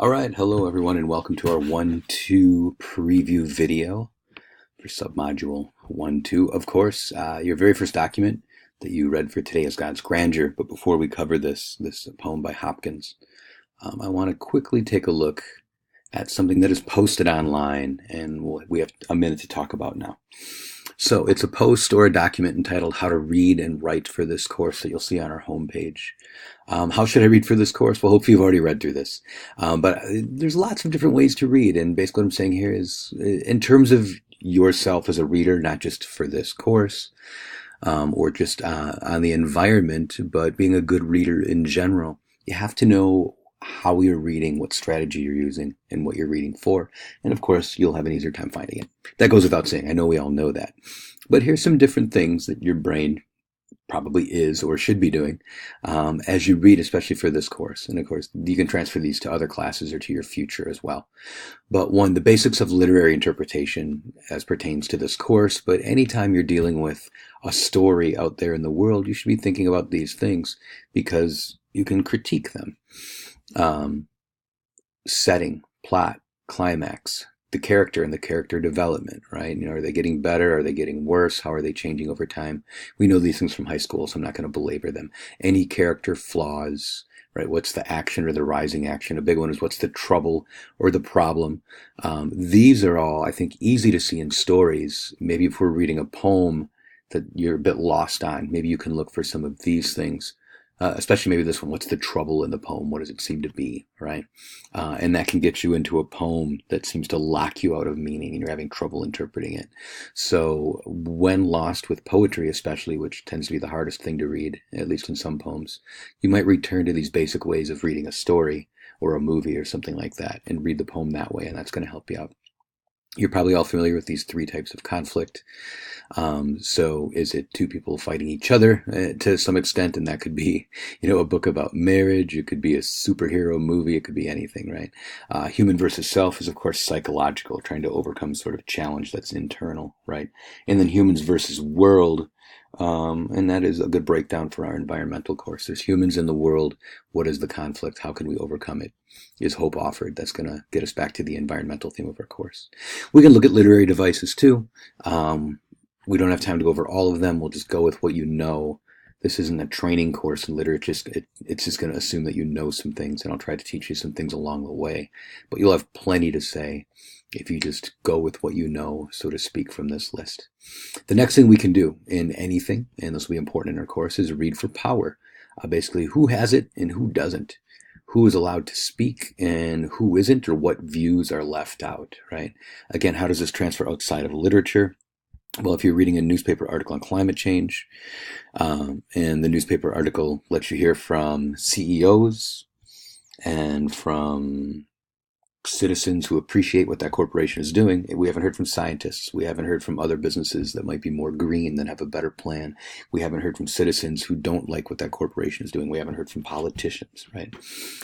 All right, hello everyone, and welcome to our 1-2 preview video for submodule 1-2. Of course, your very first document that you read for today is God's Grandeur. But before we cover this poem by Hopkins, I want to quickly take a look at something that is posted online, and we have a minute to talk about now. So it's a post or a document entitled How to Read and Write for This Course that you'll see on our homepage. How should I read for this course? Well, hopefully you've already read through this. But there's lots of different ways to read. And basically what I'm saying here is in terms of yourself as a reader, not just for this course or just on the environment, but being a good reader in general, you have to know how you're reading, what strategy you're using, and what you're reading for. And of course, you'll have an easier time finding it. That goes without saying. I know we all know that. But here's some different things that your brain probably is or should be doing as you read, especially for this course. And of course, you can transfer these to other classes or to your future as well. But one, the basics of literary interpretation as pertains to this course. But anytime you're dealing with a story out there in the world, you should be thinking about these things because you can critique them. Setting, plot, climax, the character and the character development, right? Are they getting better? Are they getting worse? How are they changing over time? We know these things from high school, so I'm not going to belabor them. Any character flaws, right? What's the action or the rising action? A big one is what's the trouble or the problem? These are all, I think, easy to see in stories. Maybe if we're reading a poem that you're a bit lost on, maybe you can look for some of these things. Especially maybe this one, what's the trouble in the poem? What does it seem to be, right? And that can get you into a poem that seems to lock you out of meaning and you're having trouble interpreting it. So when lost with poetry especially, which tends to be the hardest thing to read, at least in some poems, you might return to these basic ways of reading a story or a movie or something like that and read the poem that way, and that's going to help you out. You're probably all familiar with these three types of conflict. So is it two people fighting each other to some extent? And that could be, a book about marriage. It could be a superhero movie. It could be anything, right? Human versus self is, of course, psychological, trying to overcome sort of challenge that's internal, right? And then humans versus world. And that is a good breakdown for our environmental course. There's humans in the world. What is the conflict? How can we overcome it? Is hope offered? That's going to get us back to the environmental theme of our course. We can look at literary devices too. We don't have time to go over all of them. We'll just go with what you know. This isn't a training course in literature. It's just going to assume that you know some things, and I'll try to teach you some things along the way. But you'll have plenty to say if you just go with what you know, so to speak, from this list. The next thing we can do in anything, and this will be important in our course, is read for power. Basically, who has it and who doesn't. Who is allowed to speak and who isn't, or what views are left out, right? Again, how does this transfer outside of literature? Well, if you're reading a newspaper article on climate change, and the newspaper article lets you hear from CEOs and from citizens who appreciate what that corporation is doing. We haven't heard from scientists. We haven't heard from other businesses that might be more green, that have a better plan. We haven't heard from citizens who don't like what that corporation is doing. We haven't heard from politicians, right?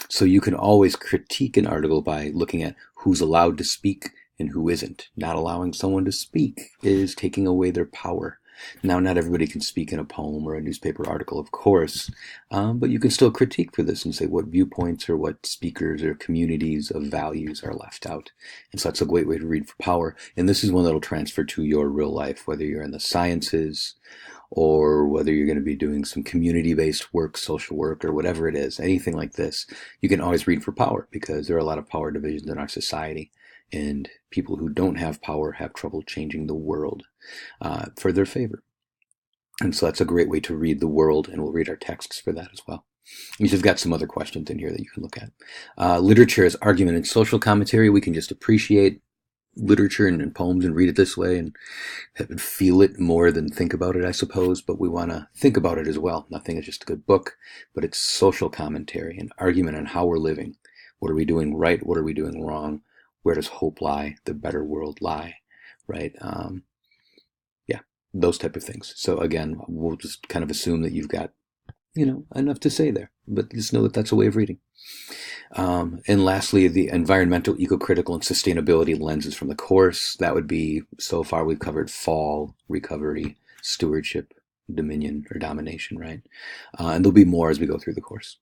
So you can always critique an article by looking at who's allowed to speak and who isn't. Not allowing someone to speak is taking away their power. Now, not everybody can speak in a poem or a newspaper article, of course, but you can still critique for this and say what viewpoints or what speakers or communities of values are left out. And so that's a great way to read for power. And this is one that will transfer to your real life, whether you're in the sciences or whether you're going to be doing some community-based work, social work, or whatever it is, anything like this. You can always read for power because there are a lot of power divisions in our society. And people who don't have power have trouble changing the world for their favor. And so that's a great way to read the world, and we'll read our texts for that as well. We've just got some other questions in here that you can look at. Literature as argument and social commentary. We can just appreciate literature and poems and read it this way and feel it more than think about it, I suppose. But we want to think about it as well. Nothing is just a good book, but it's social commentary and argument on how we're living. What are we doing right? What are we doing wrong? Where does hope lie? The better world lie, right? Those type of things. So again, we'll just kind of assume that you've got, enough to say there, but just know that that's a way of reading. And lastly, the environmental, eco-critical, and sustainability lenses from the course. That would be, so far we've covered fall, recovery, stewardship, dominion, or domination, right? And there'll be more as we go through the course.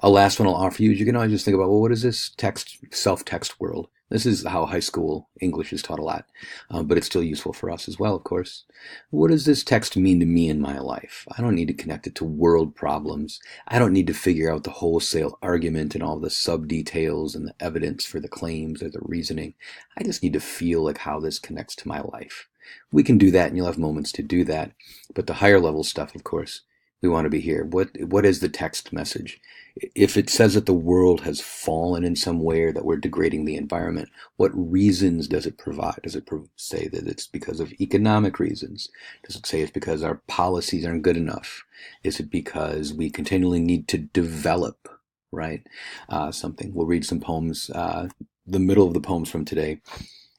A last one I'll offer you is you can always just think about, well, what is this text, self-text world? This is how high school English is taught a lot, but it's still useful for us as well, of course. What does this text mean to me in my life? I don't need to connect it to world problems. I don't need to figure out the wholesale argument and all the sub-details and the evidence for the claims or the reasoning. I just need to feel like how this connects to my life. We can do that, and you'll have moments to do that. But the higher level stuff, of course, we want to be here. What is the text message? If it says that the world has fallen in some way or that we're degrading the environment, what reasons does it provide? Does it say that it's because of economic reasons? Does it say it's because our policies aren't good enough? Is it because we continually need to develop, right? Something. We'll read some poems, the middle of the poems from today,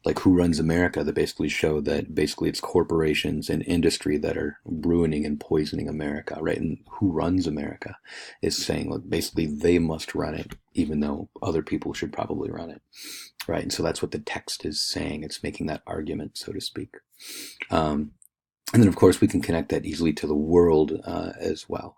like Who Runs America, that basically show that basically it's corporations and industry that are ruining and poisoning America, right? And Who Runs America is saying, like, basically they must run it, even though other people should probably run it, right? And so that's what the text is saying. It's making that argument, so to speak. And then, of course, we can connect that easily to the world as well.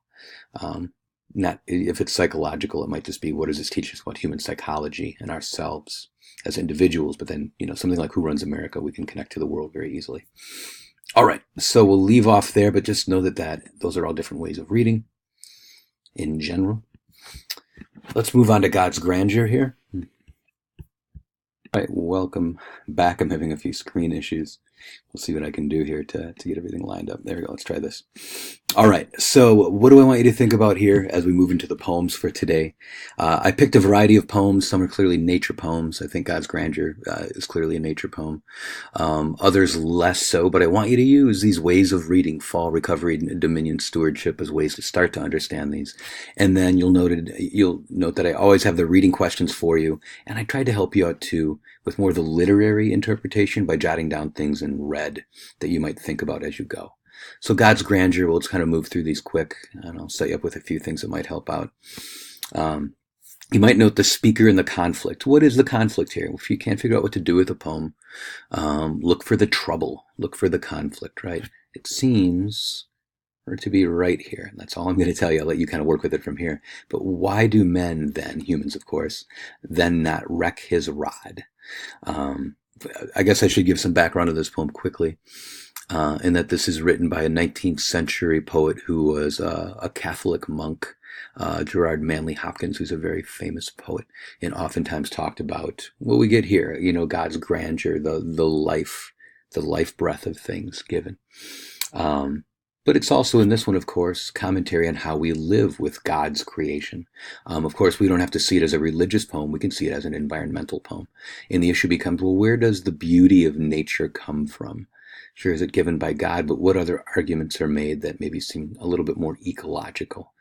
Not if it's psychological, it might just be, what does this teach us about human psychology and ourselves as individuals? But then, something like Who Runs America, we can connect to the world very easily. All right, so we'll leave off there, but just know that those are all different ways of reading in general. Let's move on to God's grandeur here. All right, welcome back. I'm having a few screen issues. We'll see what I can do here to get everything lined up. There we go. Let's try this. All right. So what do I want you to think about here as we move into the poems for today? I picked a variety of poems. Some are clearly nature poems. I think God's Grandeur is clearly a nature poem. Others less so, but I want you to use these ways of reading, fall, recovery, and dominion, stewardship, as ways to start to understand these. And then you'll note that I always have the reading questions for you. And I tried to help you out too with more of the literary interpretation by jotting down things in red that you might think about as you go. So God's Grandeur, we'll just kind of move through these quick, and I'll set you up with a few things that might help out. You might note the speaker and the conflict. What is the conflict here? If you can't figure out what to do with a poem, look for the trouble, look for the conflict, right? It seems to be right here. And that's all I'm going to tell you. I'll let you kind of work with it from here. But why do men then, humans of course, then not wreck his rod? I guess I should give some background to this poem quickly. In that this is written by a 19th century poet who was a Catholic monk, Gerard Manley Hopkins, who's a very famous poet, and oftentimes talked about what we get here, God's grandeur, the life breath of things given. But it's also in this one, of course, commentary on how we live with God's creation. Of course, we don't have to see it as a religious poem. We can see it as an environmental poem. And the issue becomes, well, where does the beauty of nature come from? Sure, is it given by God, but what other arguments are made that maybe seem a little bit more ecological?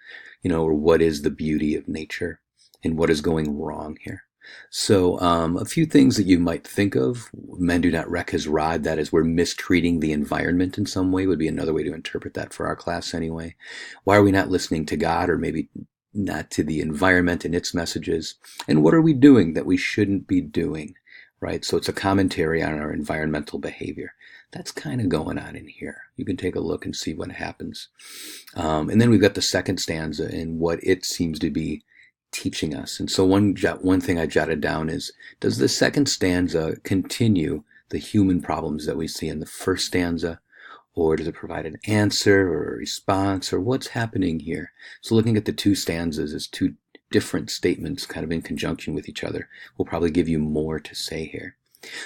Or what is the beauty of nature and what is going wrong here? So a few things that you might think of. Men do not wreck his rod. That is, we're mistreating the environment in some way, would be another way to interpret that for our class anyway. Why are we not listening to God, or maybe not to the environment and its messages? And what are we doing that we shouldn't be doing? Right? So it's a commentary on our environmental behavior. That's kind of going on in here. You can take a look and see what happens. And then we've got the second stanza and what it seems to be teaching us. And so one thing I jotted down is, does the second stanza continue the human problems that we see in the first stanza? Or does it provide an answer or a response, or what's happening here? So looking at the two stanzas as two different statements kind of in conjunction with each other will probably give you more to say here.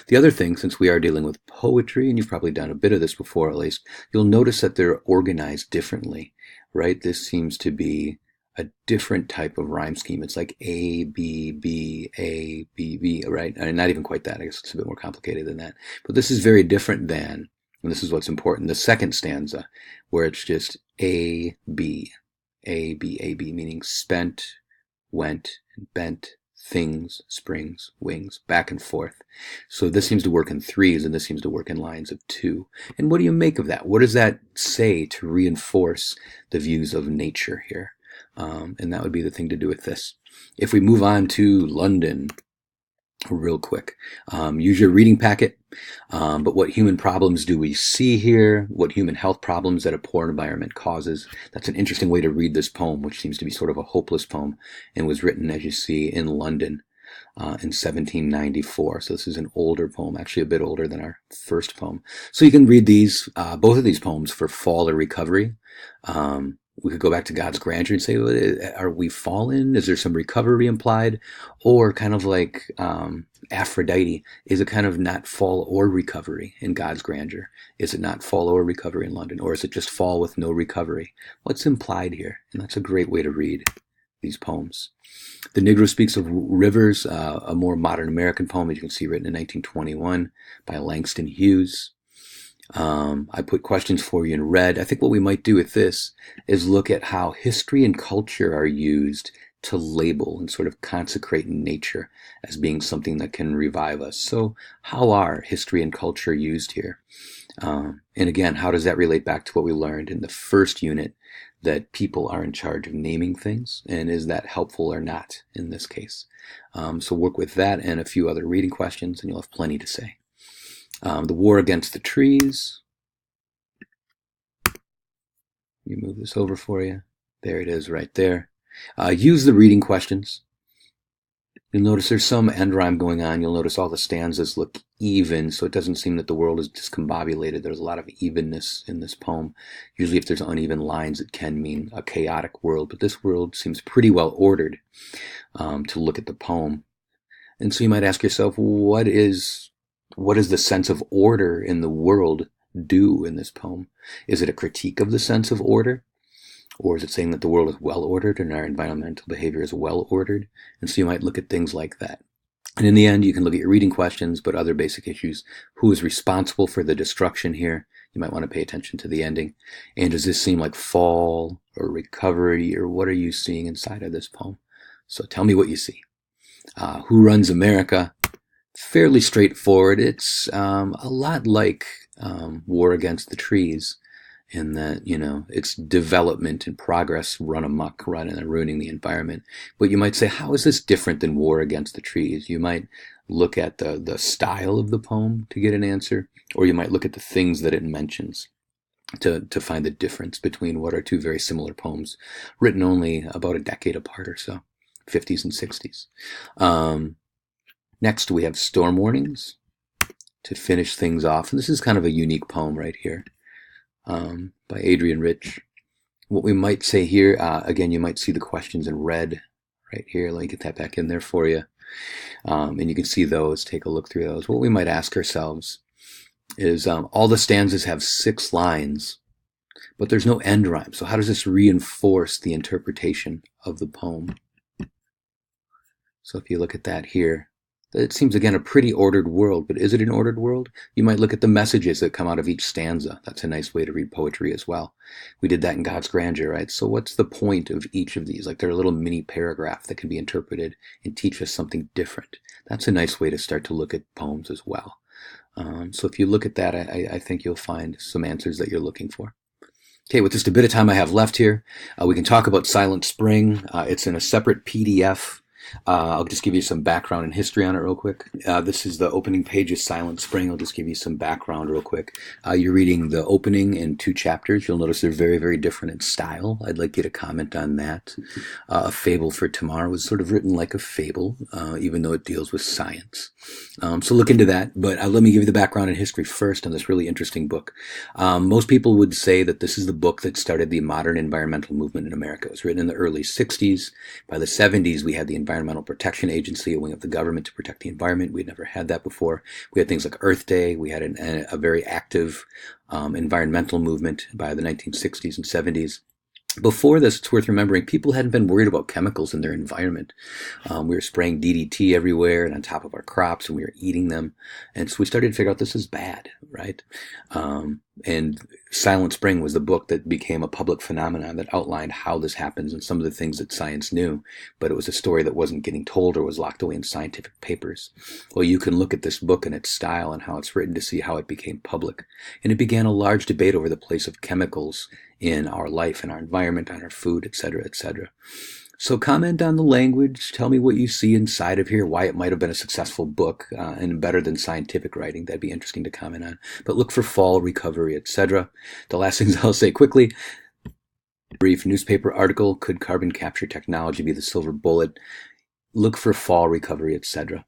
The other thing, since we are dealing with poetry, and you've probably done a bit of this before at least, you'll notice that they're organized differently, right? This seems to be a different type of rhyme scheme. It's like A, B, B, A, B, B, right? And not even quite that. I guess it's a bit more complicated than that. But this is very different than, and this is what's important, the second stanza, where it's just A, B, A, B, A, B, meaning spent, went, and bent, things, springs, wings, back and forth. So this seems to work in threes, and this seems to work in lines of two. And what do you make of that? What does that say to reinforce the views of nature here? And that would be the thing to do with this. If we move on to London, real quick. Use your reading packet. But what human problems do we see here? What human health problems that a poor environment causes? That's an interesting way to read this poem, which seems to be sort of a hopeless poem, and was written, as you see, in London in 1794. So this is an older poem, actually a bit older than our first poem. So you can read these, both of these poems, for fall or recovery. We could go back to God's grandeur and say, are we fallen? Is there some recovery implied? Or kind of like Aphrodite, is it kind of not fall or recovery in God's grandeur? Is it not fall or recovery in London? Or is it just fall with no recovery? What's implied here? And that's a great way to read these poems. The Negro Speaks of Rivers, a more modern American poem, as you can see, written in 1921 by Langston Hughes. I put questions for you in red. I think what we might do with this is look at how history and culture are used to label and sort of consecrate nature as being something that can revive us. So how are history and culture used here? And again, how does that relate back to what we learned in the first unit, that people are in charge of naming things? And is that helpful or not in this case? So work with that and a few other reading questions, and you'll have plenty to say. The War Against the Trees. Let me move this over for you. There it is right there. Use the reading questions. You'll notice there's some end rhyme going on. You'll notice all the stanzas look even, so it doesn't seem that the world is discombobulated. There's a lot of evenness in this poem. Usually if there's uneven lines, it can mean a chaotic world, but this world seems pretty well ordered to look at the poem. And so you might ask yourself, what is the sense of order in the world do in this poem? Is it a critique of the sense of order? Or is it saying that the world is well ordered and our environmental behavior is well ordered? And so you might look at things like that. And in the end, you can look at your reading questions, but other basic issues. Who is responsible for the destruction here? You might want to pay attention to the ending. And does this seem like fall or recovery, or what are you seeing inside of this poem? So tell me what you see. Who Runs America? Fairly straightforward. It's a lot like War Against the Trees, in that, it's development and progress run amok, and ruining the environment. But you might say, how is this different than War Against the Trees? You might look at the style of the poem to get an answer, or you might look at the things that it mentions to find the difference between what are two very similar poems written only about a decade apart or so, 50s and 60s. Next, we have Storm Warnings to finish things off. And this is kind of a unique poem right here, by Adrienne Rich. What we might say here, again, you might see the questions in red right here. Let me get that back in there for you. And you can see those, take a look through those. What we might ask ourselves is, all the stanzas have 6 lines, but there's no end rhyme. So how does this reinforce the interpretation of the poem? So if you look at that here, it seems, again, a pretty ordered world, but is it an ordered world? You might look at the messages that come out of each stanza. That's a nice way to read poetry as well. We did that in God's Grandeur, right? So what's the point of each of these? Like, they're a little mini paragraph that can be interpreted and teach us something different. That's a nice way to start to look at poems as well. So if you look at that, I think you'll find some answers that you're looking for. Okay, with just a bit of time I have left here, we can talk about Silent Spring. It's in a separate PDF. I'll just give you some background and history on it real quick. This is the opening page of Silent Spring. I'll just give you some background real quick. You're reading the opening and 2 chapters. You'll notice they're very, very different in style. I'd like you to comment on that. A Fable for Tomorrow was sort of written like a fable, even though it deals with science. So look into that. But let me give you the background and history first on this really interesting book. Most people would say that this is the book that started the modern environmental movement in America. It was written in the early 60s. By the 70s, we had the Environmental Protection Agency, a wing of the government to protect the environment. We'd never had that before. We had things like Earth Day. We had a very active environmental movement by the 1960s and 70s. Before this, it's worth remembering, people hadn't been worried about chemicals in their environment. We were spraying DDT everywhere and on top of our crops, and we were eating them. And so we started to figure out this is bad, right? And Silent Spring was the book that became a public phenomenon that outlined how this happens and some of the things that science knew, but it was a story that wasn't getting told or was locked away in scientific papers. Well, you can look at this book and its style and how it's written to see how it became public. And it began a large debate over the place of chemicals in our life, in our environment, on our food, etc., etc. So comment on the language. Tell me what you see inside of here, why it might have been a successful book and better than scientific writing. That'd be interesting to comment on. But look for fall, recovery, etc. The last things I'll say quickly. Brief newspaper article, could carbon capture technology be the silver bullet? Look for fall, recovery, etc.